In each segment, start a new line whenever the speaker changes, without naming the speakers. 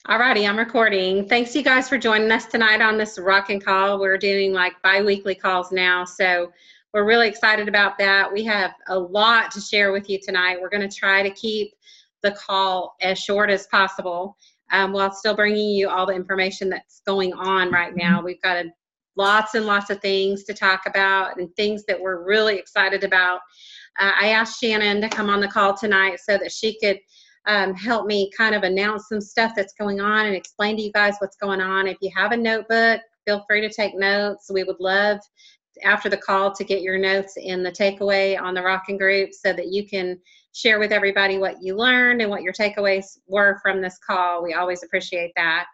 Alrighty, I'm recording. Thanks you guys for joining us tonight on this Rockin' Call. We're doing like bi-weekly calls now, so we're really excited about that. We have a lot to share with you tonight. We're going to try to keep the call as short as possible while still bringing you all the information that's going on right now. We've got lots and lots of things to talk about and things that we're really excited about. I asked Shannon to come on the call tonight so that she could help me kind of announce some stuff that's going on and explain to you guys what's going on. If you have a notebook, feel free to take notes. We would love after the call to get your notes in the takeaway on the Rockin' group so that you can share with everybody what you learned and what your takeaways were from this call. We always appreciate that.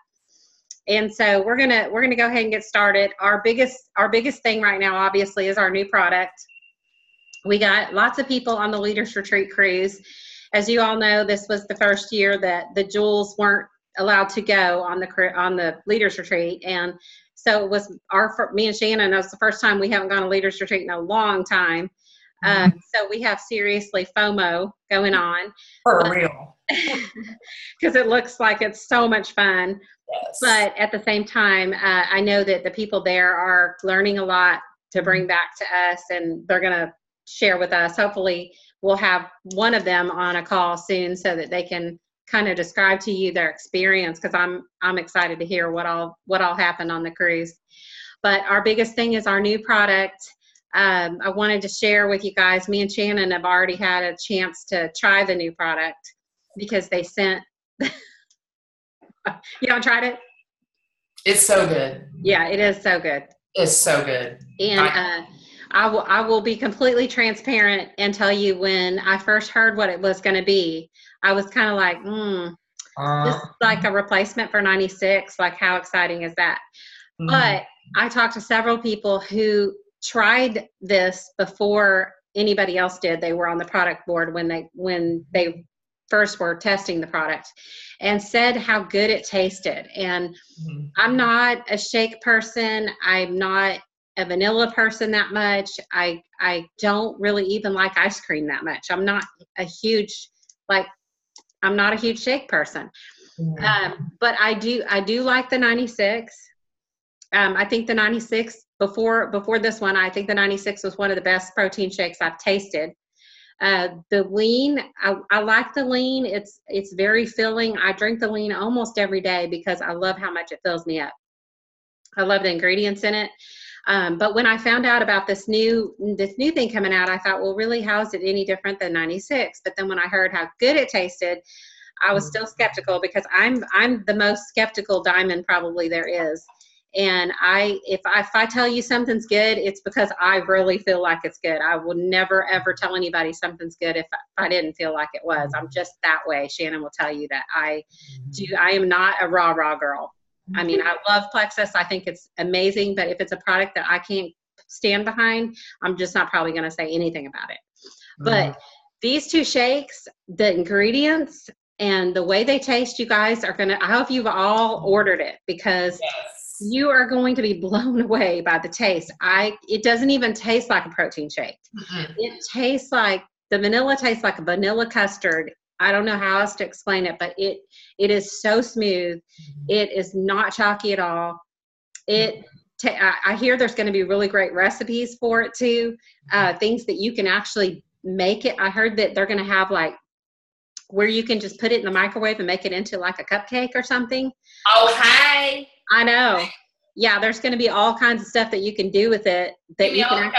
And so we're gonna go ahead and get started. Our biggest thing right now, obviously, is our new product. We got lots of people on the Leaders Retreat cruise. As you all know, this was the first year that the Jewels weren't allowed to go on the Leaders Retreat, and so it was me and Shannon. It was the first time we haven't gone to Leaders Retreat in a long time. So we have seriously FOMO going on.
For real.
Because it looks like it's so much fun.
Yes.
But at the same time, I know that the people there are learning a lot to bring back to us, and they're going to share with us. Hopefully we'll have one of them on a call soon so that they can kind of describe to you their experience, because I'm excited to hear what all happened on the cruise. But our biggest thing is our new product. I wanted to share with you guys, me and Shannon have already had a chance to try the new product because they sent you haven't tried it?
It's so good.
Yeah, it is so good.
It's so good.
And I will be completely transparent and tell you, when I first heard what it was going to be, I was kind of like, this is like a replacement for 96. Like, how exciting is that? But I talked to several people who tried this before anybody else did. They were on the product board when they first were testing the product, and said how good it tasted. And I'm not a shake person. I'm not a vanilla person that much. I don't really even like ice cream that much. I'm not a huge shake person. But I do like the 96. I think the 96 before this one, I think the 96 was one of the best protein shakes I've tasted. The lean, I like the lean. It's very filling. I drink the lean almost every day because I love how much it fills me up. I love the ingredients in it. But when I found out about this new thing coming out, I thought, well, really, how is it any different than 96? But then when I heard how good it tasted, I was still skeptical, because I'm the most skeptical diamond probably there is. And if I tell you something's good, it's because I really feel like it's good. I would never, ever tell anybody something's good if I didn't feel like it was. I'm just that way. Shannon will tell you that I am not a raw girl. I mean, I love Plexus. I think it's amazing. But if it's a product that I can't stand behind, I'm just not probably going to say anything about it. But these two shakes, the ingredients and the way they taste, you guys are I hope you've all ordered it, because you are going to be blown away by the taste. It doesn't even taste like a protein shake. It tastes like, the vanilla tastes like a vanilla custard. I don't know how else to explain it, but it is so smooth. It is not chalky at all. I hear there's going to be really great recipes for it too. Things that you can actually make it. I heard that they're going to have like where you can just put it in the microwave and make it into like a cupcake or something.
Oh, hi.
I know. Yeah, there's going to be all kinds of stuff that you can do with it that you can.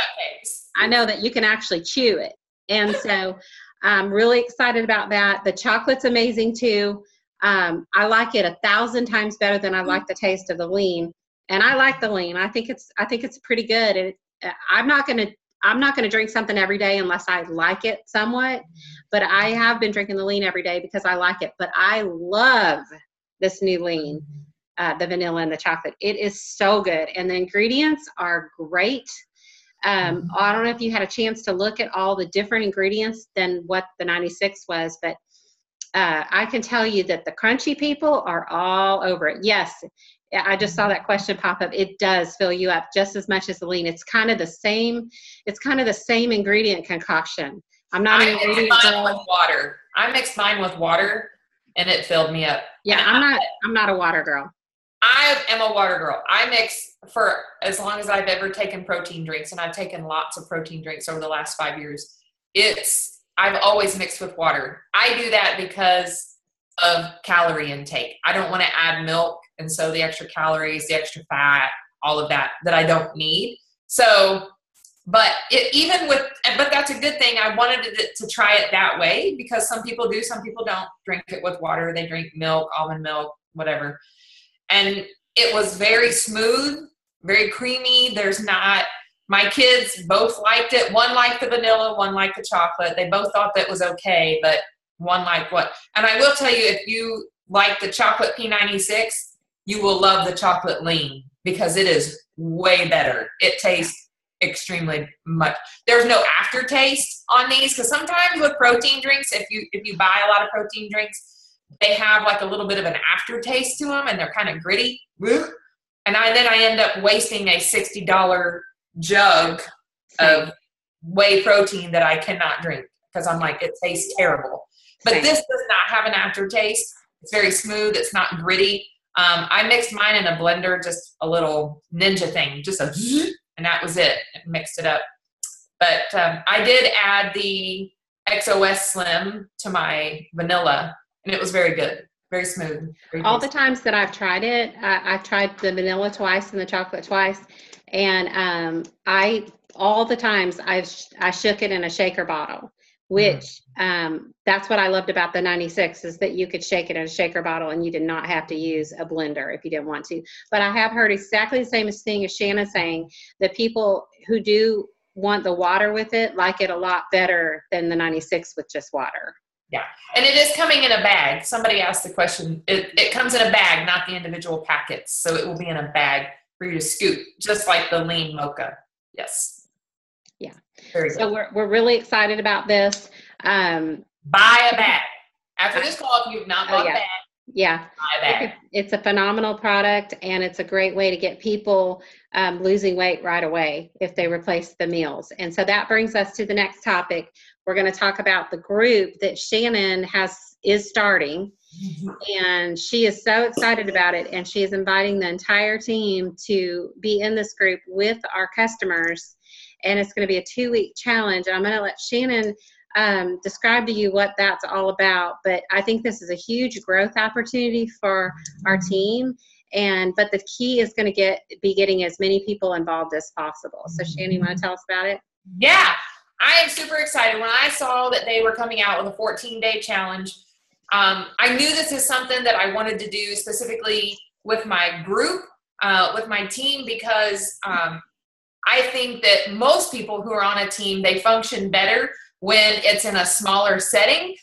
I know that you can actually chew it, and so I'm really excited about that. The chocolate's amazing too. I like it 1,000 times better than I like the taste of the lean, and I like the lean. I think it's pretty good. And I'm not gonna drink something every day unless I like it somewhat. But I have been drinking the lean every day because I like it. But I love this new lean. The vanilla and the chocolate. It is so good. And the ingredients are great. I don't know if you had a chance to look at all the different ingredients than what the 96 was, but I can tell you that the crunchy people are all over it. Yes, I just saw that question pop up. It does fill you up just as much as the lean. It's kind of the same. It's kind of the same ingredient concoction. I'm not an ingredient girl.
With water. I mixed mine with water and it filled me up.
Yeah,
And
I'm not a water girl.
I am a water girl. I mix for as long as I've ever taken protein drinks, and I've taken lots of protein drinks over the last 5 years. I've always mixed with water. I do that because of calorie intake. I don't want to add milk, and so the extra calories, the extra fat, all of that I don't need. So, but that's a good thing. I wanted to try it that way because some people do, some people don't drink it with water. They drink milk, almond milk, whatever. And it was very smooth, very creamy. My kids both liked it. One liked the vanilla, one liked the chocolate. They both thought that was okay, but one liked what? And I will tell you, if you like the chocolate P96, you will love the chocolate lean because it is way better. It tastes extremely much. There's no aftertaste on these because sometimes with protein drinks, if you buy a lot of protein drinks, they have like a little bit of an aftertaste to them and they're kind of gritty. And then I end up wasting a $60 jug of whey protein that I cannot drink because I'm like, it tastes terrible. But this does not have an aftertaste. It's very smooth. It's not gritty. I mixed mine in a blender, just a little ninja thing, just and that was it. And mixed it up. But I did add the XOS Slim to my vanilla, and it was very good, very smooth. Very
All the times that I've tried it, I've tried the vanilla twice and the chocolate twice, and all the times I shook it in a shaker bottle, which that's what I loved about the 96 is that you could shake it in a shaker bottle and you did not have to use a blender if you didn't want to. But I have heard exactly the same thing as Shanna saying that people who do want the water with it like it a lot better than the 96 with just water.
Yeah, and it is coming in a bag. Somebody asked the question. It comes in a bag, not the individual packets. So it will be in a bag for you to scoop, just like the lean mocha. Yes.
Yeah.
Very good.
So we're really excited about this.
Buy a bag. After this call, if you've not bought a bag,
yeah.
buy a bag.
It's a phenomenal product, and it's a great way to get people losing weight right away if they replace the meals. And so that brings us to the next topic. We're going to talk about the group that Shannon is starting, and she is so excited about it, and she is inviting the entire team to be in this group with our customers, and it's going to be a 2-week challenge. I'm going to let Shannon describe to you what that's all about, but I think this is a huge growth opportunity for our team, but the key is going to be getting as many people involved as possible. So Shannon, you want to tell us about it?
Yeah. I am super excited. When I saw that they were coming out with a 14-day challenge, I knew this is something that I wanted to do specifically with my group, with my team, because I think that most people who are on a team, they function better when it's in a smaller setting.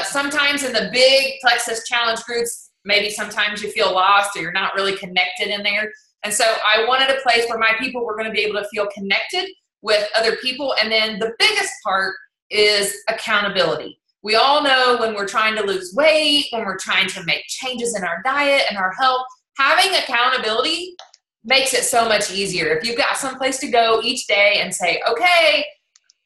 Sometimes in the big Plexus challenge groups, maybe sometimes you feel lost or you're not really connected in there. And so I wanted a place where my people were going to be able to feel connected with other people. And then the biggest part is accountability. We all know when we're trying to lose weight, when we're trying to make changes in our diet and our health, having accountability makes it so much easier. If you've got someplace to go each day and say, okay,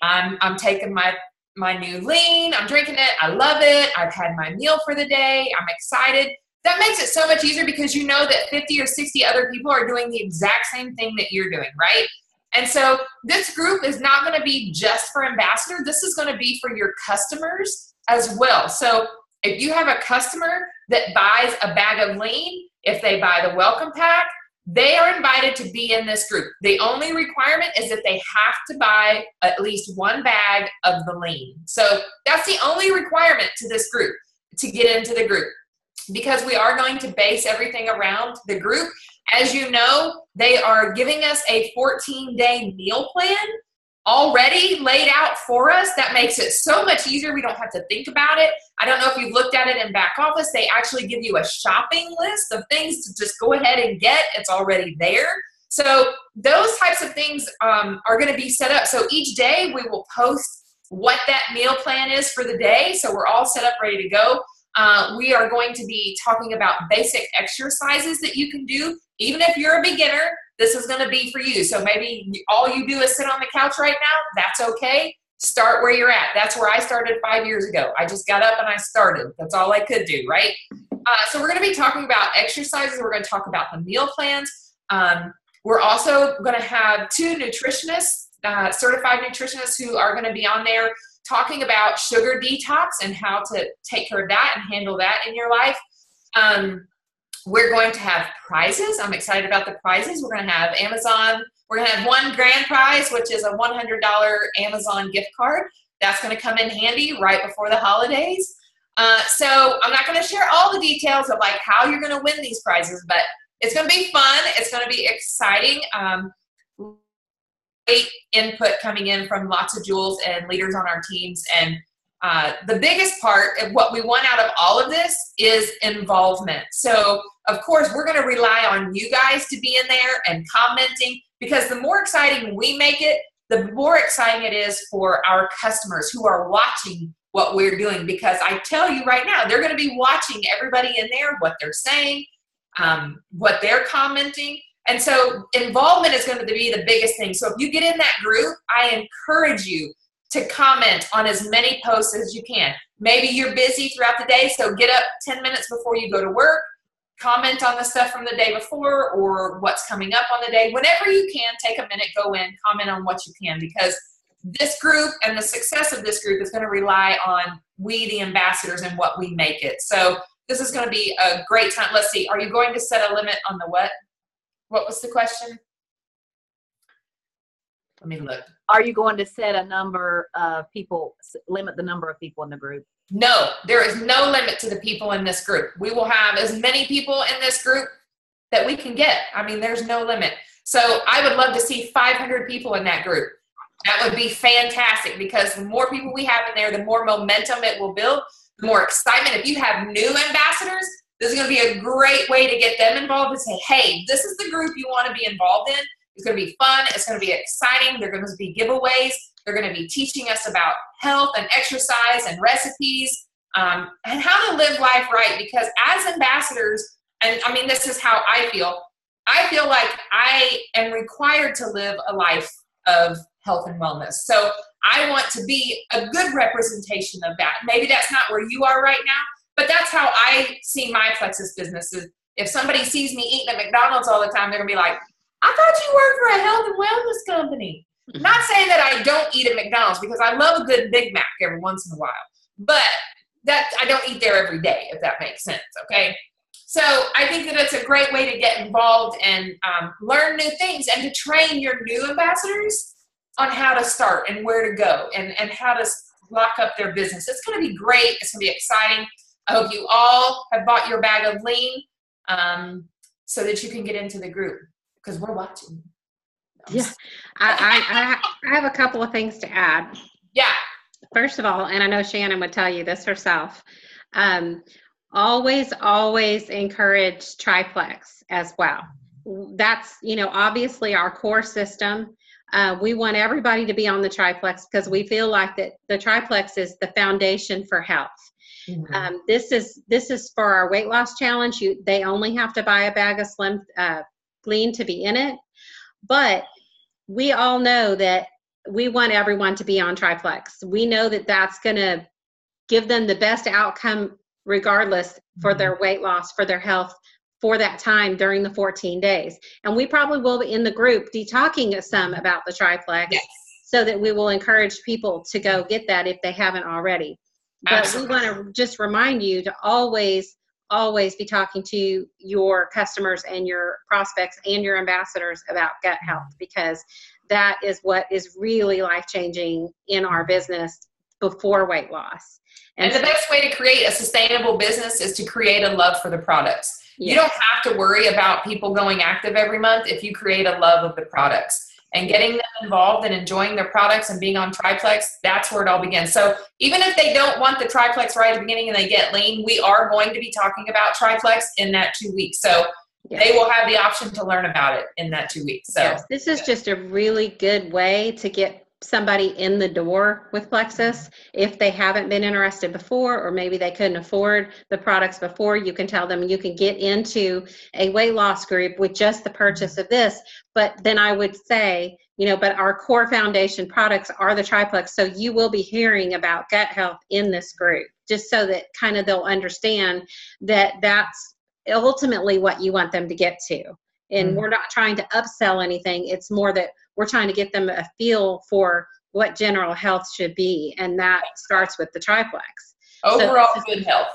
I'm taking my new lean, I'm drinking it, I love it, I've had my meal for the day, I'm excited. That makes it so much easier because you know that 50 or 60 other people are doing the exact same thing that you're doing, right? And so this group is not going to be just for Ambassador. This is going to be for your customers as well. So if you have a customer that buys a bag of lean, if they buy the welcome pack, they are invited to be in this group. The only requirement is that they have to buy at least one bag of the lean. So that's the only requirement to this group, to get into the group, because we are going to base everything around the group. As you know, they are giving us a 14-day meal plan already laid out for us. That makes it so much easier. We don't have to think about it. I don't know if you've looked at it in back office. They actually give you a shopping list of things to just go ahead and get. It's already there. So those types of things are going to be set up. So each day we will post what that meal plan is for the day. So we're all set up, ready to go. We are going to be talking about basic exercises that you can do. Even if you're a beginner, this is going to be for you. So maybe all you do is sit on the couch right now. That's okay. Start where you're at. That's where I started 5 years ago. I just got up and I started. That's all I could do, right? So we're going to be talking about exercises. We're going to talk about the meal plans. We're also going to have 2 nutritionists, certified nutritionists, who are going to be on there talking about sugar detox and how to take care of that and handle that in your life. We're going to have prizes. I'm excited about the prizes. We're going to have Amazon. We're going to have one grand prize, which is a $100 Amazon gift card. That's going to come in handy right before the holidays. So I'm not going to share all the details of like how you're going to win these prizes, but it's going to be fun. It's going to be exciting. Great input coming in from lots of jewels and leaders on our teams. And the biggest part of what we want out of all of this is involvement. So of course, we're going to rely on you guys to be in there and commenting, because the more exciting we make it, the more exciting it is for our customers who are watching what we're doing. Because I tell you right now, they're going to be watching everybody in there, what they're saying, what they're commenting. And so involvement is going to be the biggest thing. So if you get in that group, I encourage you to comment on as many posts as you can. Maybe you're busy throughout the day, so get up 10 minutes before you go to work, comment on the stuff from the day before or what's coming up on the day. Whenever you can, take a minute, go in, comment on what you can, because this group and the success of this group is going to rely on we, the ambassadors, and what we make it. So this is going to be a great time. Let's see. Are you going to set a limit on the what? What was the question? Let me look.
Are you going to set a number of people, limit the number of people in the group?
No, there is no limit to the people in this group. We will have as many people in this group that we can get. I mean, there's no limit. So I would love to see 500 people in that group. That would be fantastic, because the more people we have in there, the more momentum it will build, the more excitement. If you have new ambassadors, this is going to be a great way to get them involved and say, hey, this is the group you want to be involved in. It's going to be fun. It's going to be exciting. There are going to be giveaways. They're going to be teaching us about health and exercise and recipes and how to live life right. Because as ambassadors, and I mean, this is how I feel like I am required to live a life of health and wellness. So I want to be a good representation of that. Maybe that's not where you are right now, but that's how I see my Plexus businesses. If somebody sees me eating at McDonald's all the time, they're going to be like, I thought you worked for a health and wellness company. Not saying that I don't eat at McDonald's, because I love a good Big Mac every once in a while, but that I don't eat there every day, if that makes sense, okay? So I think that it's a great way to get involved and learn new things, and to train your new ambassadors on how to start and where to go and how to lock up their business. It's going to be great. It's going to be exciting. I hope you all have bought your bag of lean so that you can get into the group, because we're watching.
Yeah, I have a couple of things to add.
Yeah.
First of all, and I know Shannon would tell you this herself, always encourage triplex as well. That's, obviously our core system. We want everybody to be on the triplex, because we feel like that the triplex is the foundation for health. Mm-hmm. This is for our weight loss challenge. They only have to buy a bag of Slim Lean to be in it. But we all know that we want everyone to be on triplex. We know that that's going to give them the best outcome regardless for their weight loss, for their health, for that time during the 14 days. And we probably will be in the group talking some about the triplex, yes, so that we will encourage people to go get that if they haven't already. But absolutely, we want to just remind you to always be talking to your customers and your prospects and your ambassadors about gut health, because that is what is really life-changing in our business before weight loss.
And the best way to create a sustainable business is to create a love for the products. Yes. You don't have to worry about people going active every month if you create a love of the products. And getting them involved and enjoying their products and being on triplex, that's where it all begins. So even if they don't want the triplex right at the beginning and they get lean, we are going to be talking about triplex in that 2 weeks. So yes, they will have the option to learn about it in that 2 weeks. So
yes, this is just a really good way to get somebody in the door with Plexus. If they haven't been interested before, or maybe they couldn't afford the products before, you can tell them you can get into a weight loss group with just the purchase of this. But then I would say, but our core foundation products are the triplex. So you will be hearing about gut health in this group, just so that kind of they'll understand that that's ultimately what you want them to get to. And we're not trying to upsell anything. It's more that we're trying to get them a feel for what general health should be. And that starts with the triplex.
Overall good health.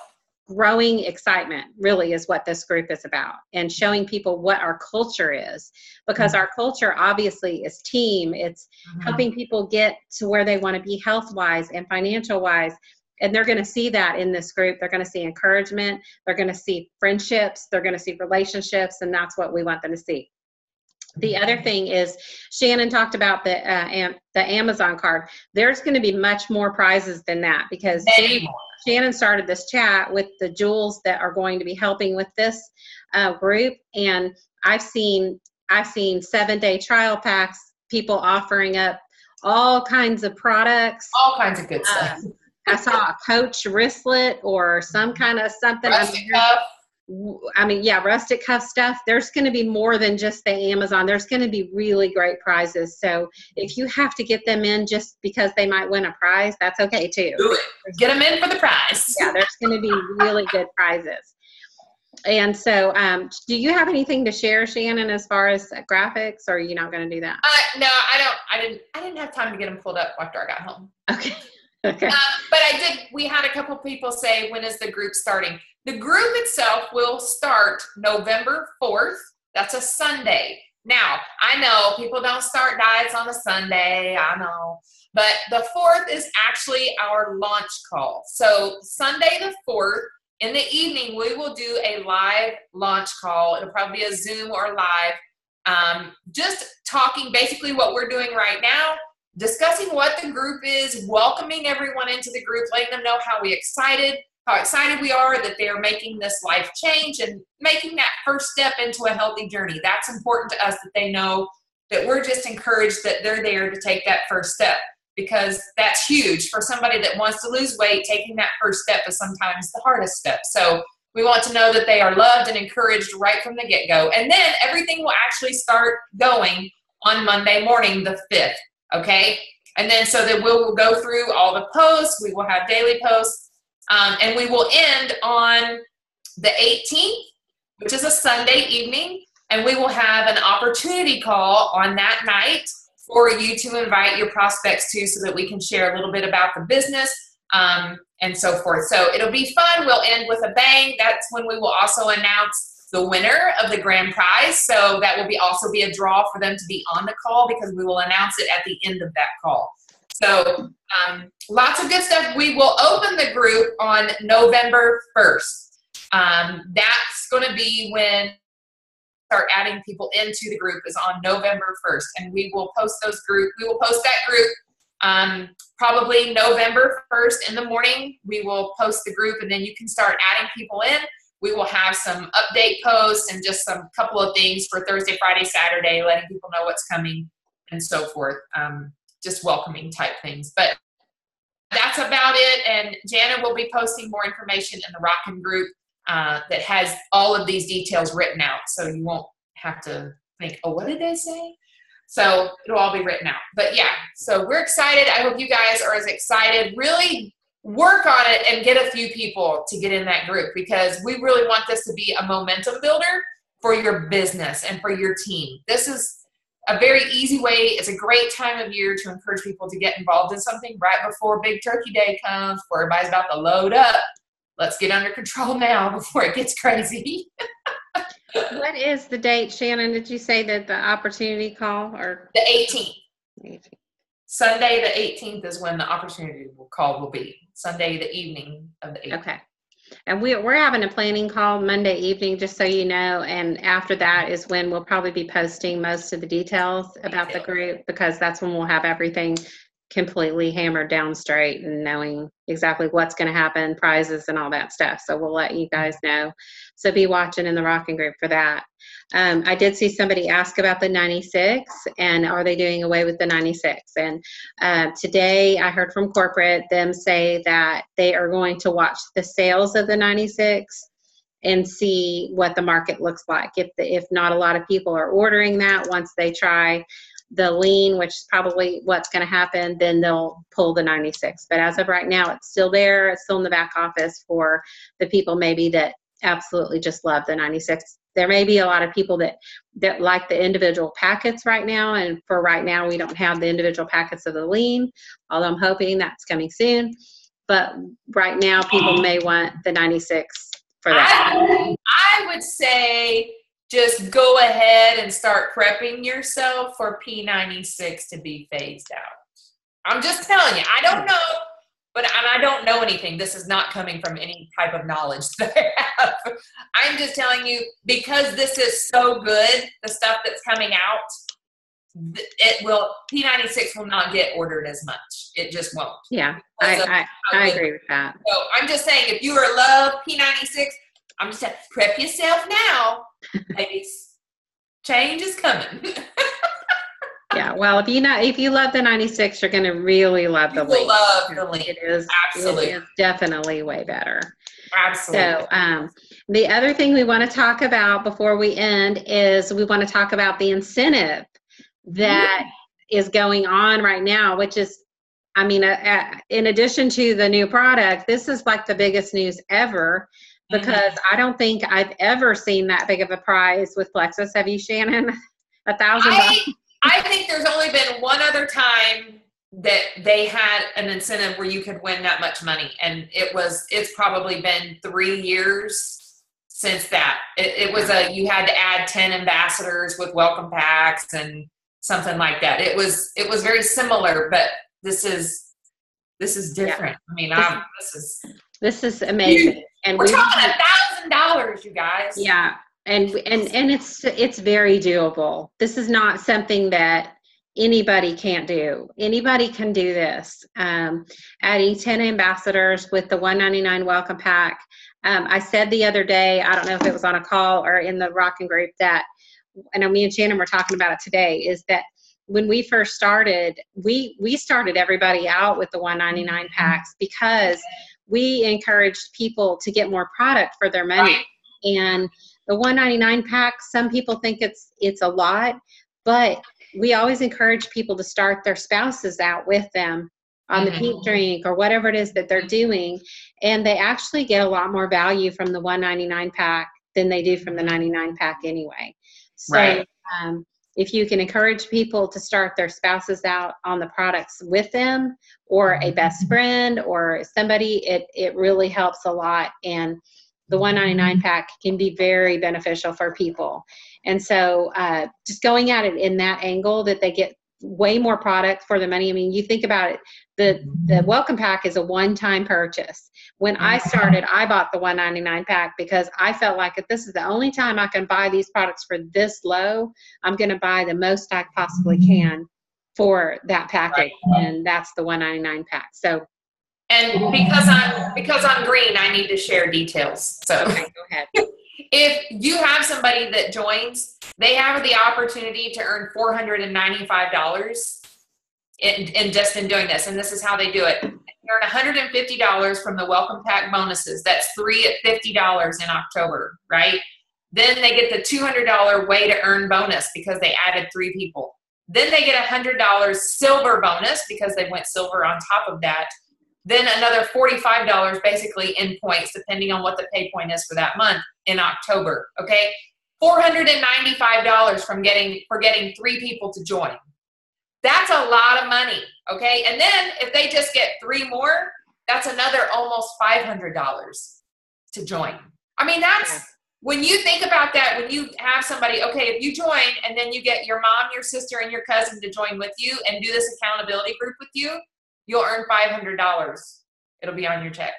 Growing excitement really is what this group is about, and showing people what our culture is, because our culture obviously is team. It's helping people get to where they want to be health wise and financial wise. And they're going to see that in this group. They're going to see encouragement. They're going to see friendships. They're going to see relationships. And that's what we want them to see. The other thing is, Shannon talked about the Amazon card. There's going to be much more prizes than that, because Shannon started this chat with the jewels that are going to be helping with this group. And I've seen 7-day trial packs, people offering up all kinds of products.
All kinds of good stuff.
I saw a Coach wristlet or some kind of something.
Rustic cuff.
Rustic cuff stuff. There's going to be more than just the Amazon. There's going to be really great prizes. So if you have to get them in just because they might win a prize, that's okay too.
Do it. Get them in for the prize.
Yeah, there's going to be really good prizes. And so, do you have anything to share, Shannon, as far as graphics, or are you not going to do that?
No, I don't. I didn't have time to get them pulled up after I got home.
Okay. Okay.
But I did. We had a couple people say, when is the group starting? The group itself will start November 4th. That's a Sunday. Now, I know people don't start diets on a Sunday. I know. But the 4th is actually our launch call. So Sunday the 4th, in the evening, we will do a live launch call. It'll probably be a Zoom or live. Just talking basically what we're doing right now, discussing what the group is, welcoming everyone into the group, letting them know how excited we are that they're making this life change and making that first step into a healthy journey. That's important to us, that they know that we're just encouraged that they're there to take that first step, because that's huge for somebody that wants to lose weight. Taking that first step is sometimes the hardest step. So we want to know that they are loved and encouraged right from the get-go. And then everything will actually start going on Monday morning, the 5th. Okay. And then so that we'll go through all the posts. We will have daily posts. And we will end on the 18th, which is a Sunday evening. And we will have an opportunity call on that night for you to invite your prospects to, so that we can share a little bit about the business and so forth. So it'll be fun. We'll end with a bang. That's when we will also announce the winner of the grand prize. So that will also be a draw for them to be on the call, because we will announce it at the end of that call. So lots of good stuff. We will open the group on November 1st. That's going to be when start adding people into the group, is on November 1st. And we will post we will post that group probably November 1st in the morning. We will post the group, and then you can start adding people in. We will have some update posts and just some couple of things for Thursday, Friday, Saturday, letting people know what's coming and so forth. Just welcoming type things. But that's about it. And Jana will be posting more information in the Rockin group that has all of these details written out. So you won't have to think, oh, what did they say? So it'll all be written out. But yeah, so we're excited. I hope you guys are as excited. Really work on it and get a few people to get in that group, because we really want this to be a momentum builder for your business and for your team. This is a very easy way. It's a great time of year to encourage people to get involved in something right before Big Turkey Day comes, before everybody's about to load up. Let's get under control now before it gets crazy.
What is the date, Shannon? Did you say that the opportunity call, or
the 18th? Sunday the 18th is when the opportunity call will be. Sunday the evening of the 18th.
Okay. And we're having a planning call Monday evening, just so you know. And after that is when we'll probably be posting most of the details about the group, because that's when we'll have everything completely hammered down straight and knowing exactly what's going to happen, prizes and all that stuff. So we'll let you guys know. So be watching in the Rockin group for that. I did see somebody ask about the 96 and are they doing away with the 96? And today I heard from corporate them say that they are going to watch the sales of the 96 and see what the market looks like. If not a lot of people are ordering that, once they try the lean, which is probably what's going to happen, then they'll pull the 96. But as of right now, it's still there. It's still in the back office for the people maybe that absolutely just love the 96. There may be a lot of people that like the individual packets right now, and for right now, we don't have the individual packets of the lean, although I'm hoping that's coming soon. But right now, people may want the 96 for that.
I would say just go ahead and start prepping yourself for P96 to be phased out. I'm just telling you, I don't know. And I don't know anything. This is not coming from any type of knowledge that I have. I'm just telling you, because this is so good, the stuff that's coming out, P96 will not get ordered as much. It just won't.
Yeah, I agree with that.
So I'm just saying, if you love P96, I'm just saying, prep yourself now. Ladies, change is coming.
Yeah, well, if you love the 96, you're going to really love the lean.
Love the lean.
It is absolutely. It is definitely way better.
Absolutely.
So, the other thing we want to talk about before we end is we want to talk about the incentive that is going on right now, which is, I mean, in addition to the new product, this is like the biggest news ever, because I don't think I've ever seen that big of a prize with Plexus. Have you, Shannon? $1,000.
I think there's only been one other time that they had an incentive where you could win that much money. And it's probably been 3 years since that. It was you had to add 10 ambassadors with welcome packs and something like that. It was very similar, but this is different. Yeah. I mean,
this is amazing. And
we're talking $1,000, you guys.
Yeah. And it's very doable. This is not something that anybody can't do. Anybody can do this. Adding 10 ambassadors with the $199 welcome pack. I said the other day, I don't know if it was on a call or in the Rockin group, that, and me and Shannon were talking about it today, is that when we first started, we started everybody out with the $199 packs because we encouraged people to get more product for their money. And the $199 pack, some people think it's a lot, but we always encourage people to start their spouses out with them on the pink drink or whatever it is that they're doing, and they actually get a lot more value from the $199 pack than they do from the $99 pack anyway. So if you can encourage people to start their spouses out on the products with them, or a best friend or somebody, it really helps a lot. And the $199 pack can be very beneficial for people. And so just going at it in that angle, that they get way more product for the money. I mean, you think about it, the welcome pack is a one-time purchase. When I started, I bought the $199 pack because I felt like if this is the only time I can buy these products for this low, I'm going to buy the most I possibly can for that package. And that's the $199 pack. So,
and because I'm green, I need to share details. So
okay, go ahead.
If you have somebody that joins, they have the opportunity to earn $495 in just in doing this. And this is how they do it. You earn $150 from the welcome pack bonuses. That's 3 at $50 in October, right? Then they get the $200 way to earn bonus because they added 3 people. Then they get $100 silver bonus because they went silver on top of that. Then another $45 basically in points, depending on what the pay point is for that month in October. Okay, $495 for getting 3 people to join. That's a lot of money. Okay, and then if they just get 3 more, that's another almost $500 to join. I mean, that's when you think about that. When you have somebody, okay, if you join and then you get your mom, your sister, and your cousin to join with you and do this accountability group with you, you'll earn $500. It'll be on your check.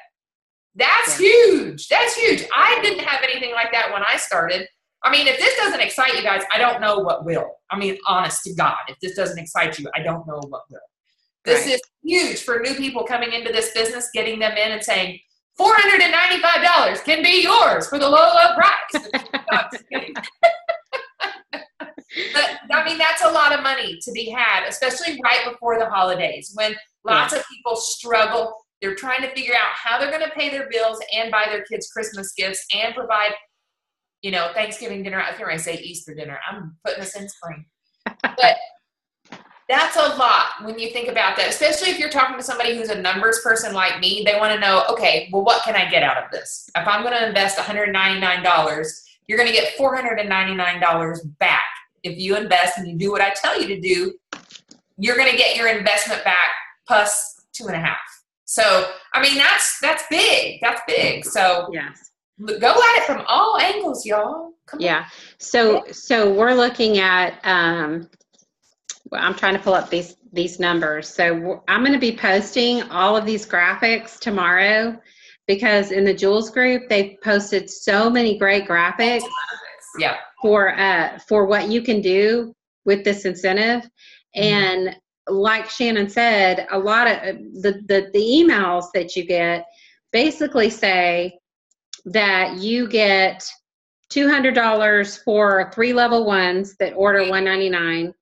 That's huge. That's huge. I didn't have anything like that when I started. I mean, if this doesn't excite you guys, I don't know what will. I mean, honest to God, if this doesn't excite you, I don't know what will. This is huge for new people coming into this business, getting them in and saying, $495 can be yours for the low, low price. No, I'm just kidding. But, I mean, that's a lot of money to be had, especially right before the holidays when lots of people struggle. They're trying to figure out how they're going to pay their bills and buy their kids Christmas gifts and provide, Thanksgiving dinner. I think I say Easter dinner. I'm putting us in spring. But That's a lot when you think about that, especially if you're talking to somebody who's a numbers person like me. They want to know, okay, well, what can I get out of this? If I'm going to invest $199, you're going to get $499 back. If you invest and you do what I tell you to do, you're going to get your investment back plus 2.5. So, I mean, that's big. That's big. So
Yes.
go at it from all angles, y'all. Come
Yeah.
on.
So we're looking at, well, I'm trying to pull up these numbers. So I'm going to be posting all of these graphics tomorrow, because in the Jules group, they've posted so many great graphics
Yeah.
for what you can do with this incentive. And like Shannon said, a lot of the emails that you get basically say that you get $200 for 3 level ones that order $199,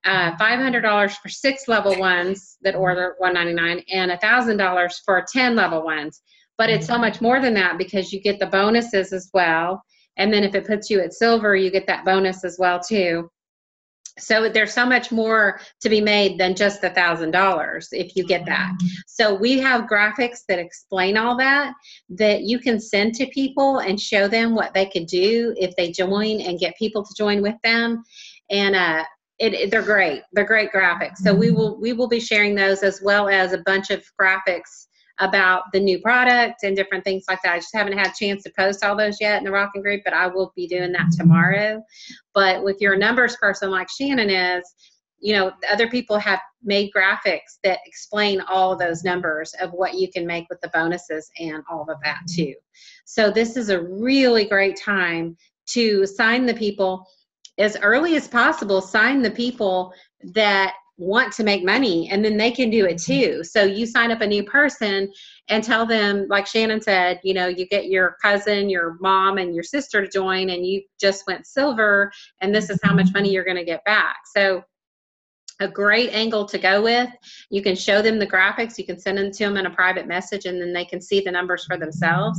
$500 for 6 level ones that order $199, and $1,000 for 10 level ones. But it's so much more than that, because you get the bonuses as well. And then if it puts you at silver, you get that bonus as well too. So there's so much more to be made than just $1,000 if you get that. So we have graphics that explain all that you can send to people and show them what they could do if they join, and get people to join with them. And they're great. They're great graphics. So we will be sharing those, as well as a bunch of graphics about the new product and different things like that. I just haven't had a chance to post all those yet in the Rockin group, but I will be doing that tomorrow. But if you're a numbers person like Shannon is, other people have made graphics that explain all of those numbers of what you can make with the bonuses and all of that too. So this is a really great time to sign the people as early as possible. Sign the people that want to make money, and then they can do it too. So you sign up a new person and tell them, like Shannon said, you get your cousin, your mom, and your sister to join, and you just went silver, and this is how much money you're going to get back. So a great angle to go with. You can show them the graphics. You can send them to them in a private message, and then they can see the numbers for themselves.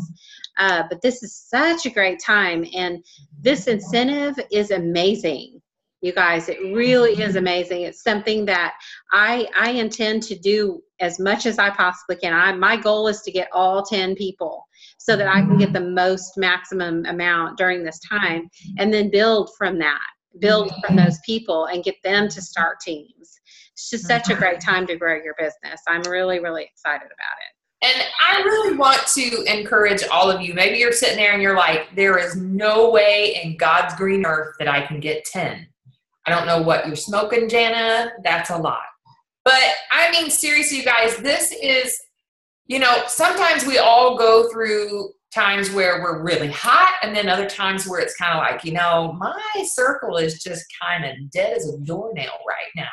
But this is such a great time, and this incentive is amazing. You guys, it really is amazing. It's something that I intend to do as much as I possibly can. My goal is to get all 10 people so that I can get the most maximum amount during this time, and then build from those people and get them to start teams. It's just such a great time to grow your business. I'm really, really excited about it.
And I really want to encourage all of you. Maybe you're sitting there and you're like, there is no way in God's green earth that I can get 10. I don't know what you're smoking, Jana. That's a lot. But I mean, seriously, you guys, this is, sometimes we all go through times where we're really hot, and then other times where it's kind of like, my circle is just kind of dead as a doornail right now.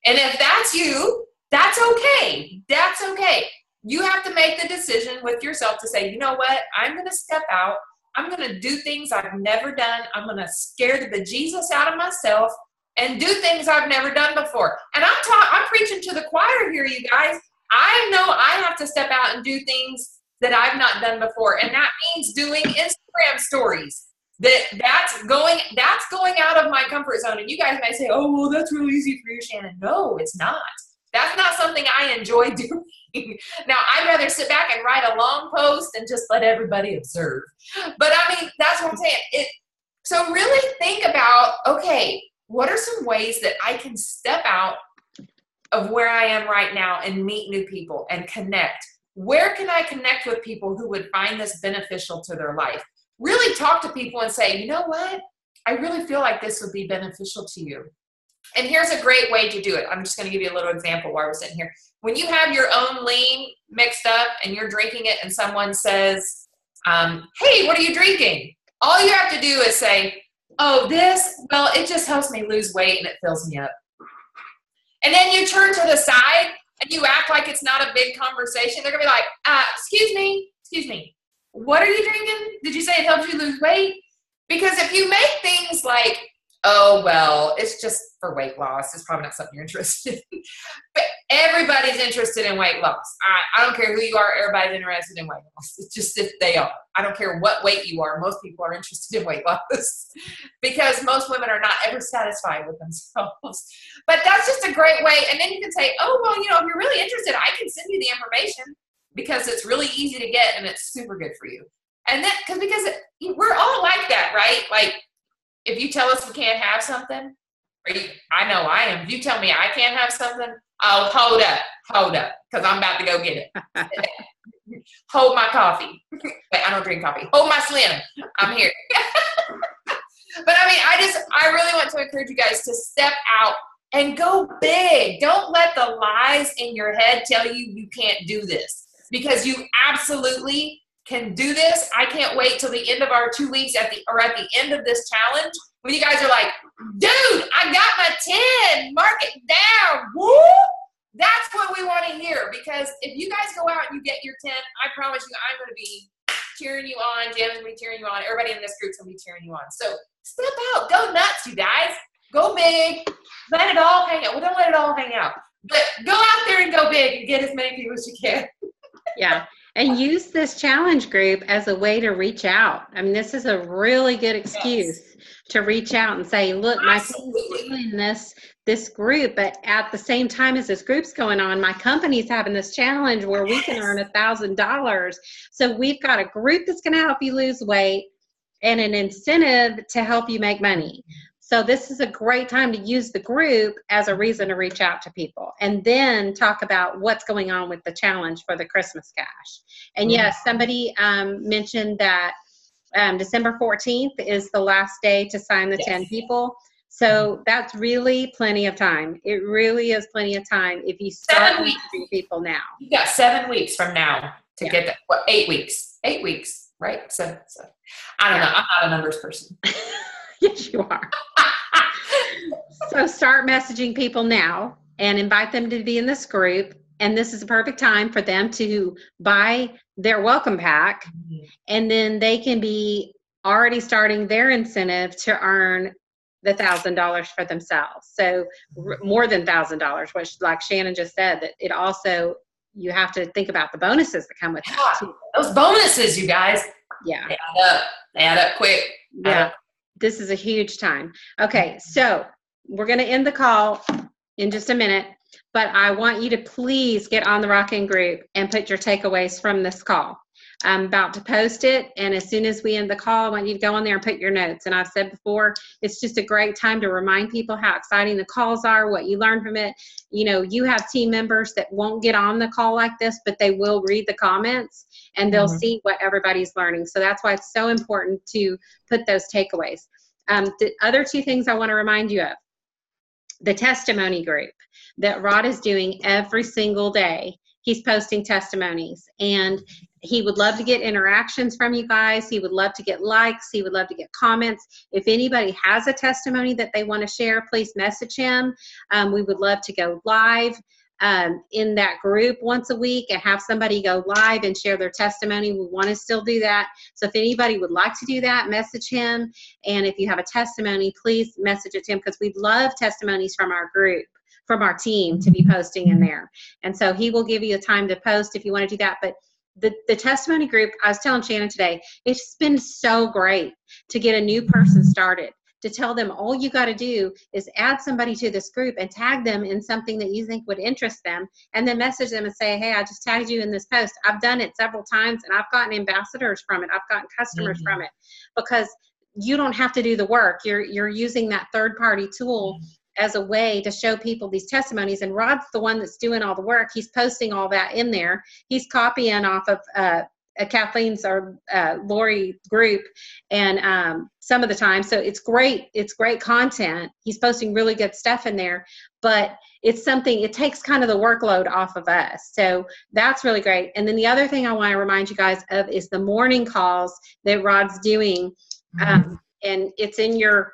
And if that's you, that's okay. That's okay. You have to make the decision with yourself to say, you know what? I'm going to step out. I'm going to do things I've never done. I'm going to scare the bejesus out of myself and do things I've never done before. And I'm preaching to the choir here, you guys. I know I have to step out and do things that I've not done before. And that means doing Instagram stories. That's going out of my comfort zone. And you guys might say, oh, well, that's really easy for you, Shannon. No, it's not. That's not something I enjoy doing. Now, I'd rather sit back and write a long post and just let everybody observe. But I mean, that's what I'm saying. So really think about, okay, what are some ways that I can step out of where I am right now and meet new people and connect? Where can I connect with people who would find this beneficial to their life? Really talk to people and say, you know what? I really feel like this would be beneficial to you. And here's a great way to do it. I'm just going to give you a little example while we're sitting here. When you have your own lean mixed up and you're drinking it and someone says, hey, what are you drinking? All you have to do is say, oh, well, it just helps me lose weight and it fills me up. And then you turn to the side and you act like it's not a big conversation. They're going to be like, excuse me, what are you drinking? Did you say it helps you lose weight? Because if you make things like, oh, well, it's just for weight loss, it's probably not something you're interested in. But everybody's interested in weight loss. I don't care who you are, everybody's interested in weight loss. It's just if they are. I don't care what weight you are. Most people are interested in weight loss. because most women are not ever satisfied with themselves. But that's just a great way. And then you can say, oh, well, if you're really interested, I can send you the information because it's really easy to get and it's super good for you. And then, because we're all like that, right? Like, if you tell us we can't have something, I know I am. If you tell me I can't have something, oh, hold up, because I'm about to go get it. Hold my coffee. Wait, I don't drink coffee. Hold my Slim. I'm here. But I really want to encourage you guys to step out and go big. Don't let the lies in your head tell you can't do this, because you absolutely can do this. I can't wait till the end of our 2 weeks at the end of this challenge when you guys are like, dude, I got my 10, mark it down. Woo! That's what we want to hear, because if you guys go out and you get your 10, I promise you I'm going to be cheering you on. Jana's going to be cheering you on. Everybody in this group's going to be cheering you on. So step out. Go nuts, you guys. Go big. Let it all hang out. Well, don't let it all hang out. But go out there and go big and get as many people as you can.
Yeah. And use this challenge group as a way to reach out. I mean, this is a really good excuse to reach out and say, look, my team's doing this group, but at the same time as this group's going on, my company's having this challenge where we can earn $1,000. So we've got a group that's going to help you lose weight and an incentive to help you make money. So this is a great time to use the group as a reason to reach out to people, and then talk about what's going on with the challenge for the Christmas cash. And yes, somebody mentioned that December 14th is the last day to sign the 10 people. So that's really plenty of time. It really is plenty of time if you start messaging people now.
You got 7 weeks from now to get that. What, 8 weeks? 8 weeks, right? So I don't know. I'm not a numbers person.
Yes, you are. So start messaging people now and invite them to be in this group. And this is a perfect time for them to buy their welcome pack. And then they can be already starting their incentive to earn the $1,000 for themselves. So more than $1,000, which, like Shannon just said, that it also, you have to think about the bonuses that come with that too.
Those bonuses, you guys.
Yeah.
They add up quick.
Yeah. This is a huge time. Okay, so we're going to end the call in just a minute, but I want you to please get on the Rockin group and put your takeaways from this call. I'm about to post it, and as soon as we end the call, I want you to go on there and put your notes. And I've said before, it's just a great time to remind people how exciting the calls are, what you learned from it. You have team members that won't get on the call like this, but they will read the comments, and they'll see what everybody's learning. So that's why it's so important to put those takeaways. The other two things I want to remind you of: the testimony group that Rod is doing every single day. He's posting testimonies, and he would love to get interactions from you guys. He would love to get likes. He would love to get comments. If anybody has a testimony that they want to share, please message him. We would love to go live in that group once a week and have somebody go live and share their testimony. We want to still do that. So if anybody would like to do that, message him. And if you have a testimony, please message it to him, because we'd love testimonies from our group, from our team, to be posting in there. And so he will give you a time to post if you want to do that. But the testimony group, I was telling Shannon today, it's been so great to get a new person started, to tell them all you got to do is add somebody to this group and tag them in something that you think would interest them, and then message them and say, hey, I just tagged you in this post. I've done it several times, and I've gotten ambassadors from it. I've gotten customers from it, because you don't have to do the work. You're using that third-party tool as a way to show people these testimonies. And Rod's the one that's doing all the work. He's posting all that in there. He's copying off of Kathleen's or Lori group, and some of the time. So it's great. It's great content. He's posting really good stuff in there, but it's something, it takes kind of the workload off of us. So that's really great. And then the other thing I want to remind you guys of is the morning calls that Rod's doing. And it's in your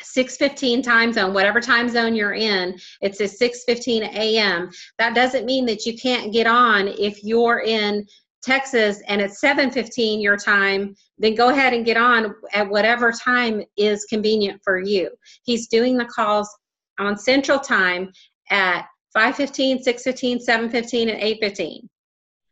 6:15 time zone, whatever time zone you're in. It's at 6:15 a.m. That doesn't mean that you can't get on if you're in Texas and it's 7:15 your time. Then go ahead and get on at whatever time is convenient for you. He's doing the calls on Central Time at 5:15, 6:15, 7:15, and 8:15.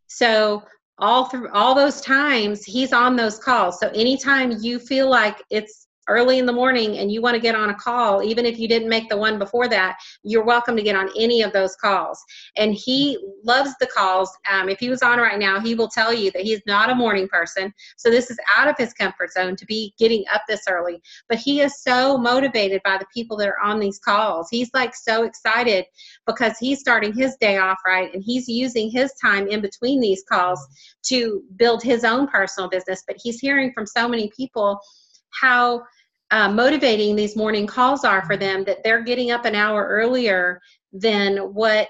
So all through all those times, he's on those calls. So anytime you feel like it's early in the morning and you want to get on a call, even if you didn't make the one before that, you're welcome to get on any of those calls. And he loves the calls. If he was on right now, he will tell you that he's not a morning person. So this is out of his comfort zone to be getting up this early. But he is so motivated by the people that are on these calls. He's like so excited because he's starting his day off right, and he's using his time in between these calls to build his own personal business. But he's hearing from so many people how motivating these morning calls are for them, that they're getting up an hour earlier than what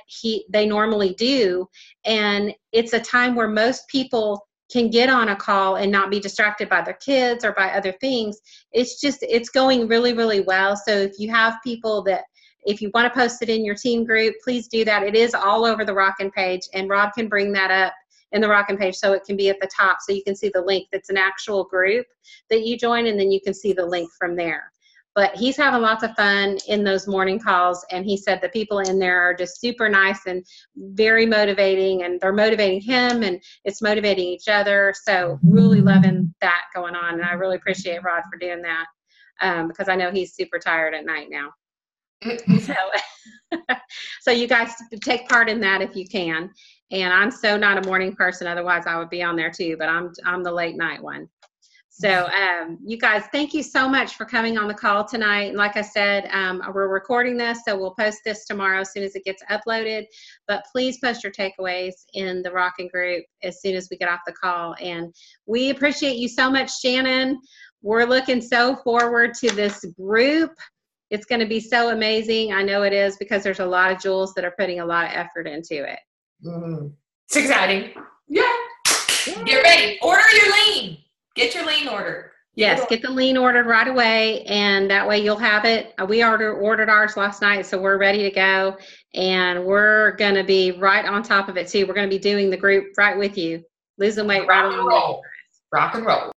they normally do. And it's a time where most people can get on a call and not be distracted by their kids or by other things. It's going really, really well. So if you have people that, if you want to post it in your team group, please do that. It is all over the Rockin' page, and Rob can bring that up in the Rockin' page so it can be at the top so you can see the link. That's an actual group that you join, and then you can see the link from there. But he's having lots of fun in those morning calls, and he said the people in there are just super nice and very motivating, and they're motivating him, and it's motivating each other. So really loving that going on, and I really appreciate Rod for doing that because I know he's super tired at night now. So you guys take part in that if you can. And I'm so not a morning person, otherwise I would be on there too, but I'm the late night one. So you guys, thank you so much for coming on the call tonight. And like I said, we're recording this, so we'll post this tomorrow as soon as it gets uploaded. But please post your takeaways in the Rockin' group as soon as we get off the call. And we appreciate you so much, Shannon. We're looking so forward to this group. It's going to be so amazing. I know it is, because there's a lot of jewels that are putting a lot of effort into it.
Mm-hmm. It's exciting. Yeah. Get ready. Order your lean. Get your lean ordered.
Yes, get the lean ordered right away, and that way you'll have it. We ordered ours last night, so we're ready to go, and we're going to be right on top of it too. We're going to be doing the group right with you, losing weight right along with you.
Rock and roll.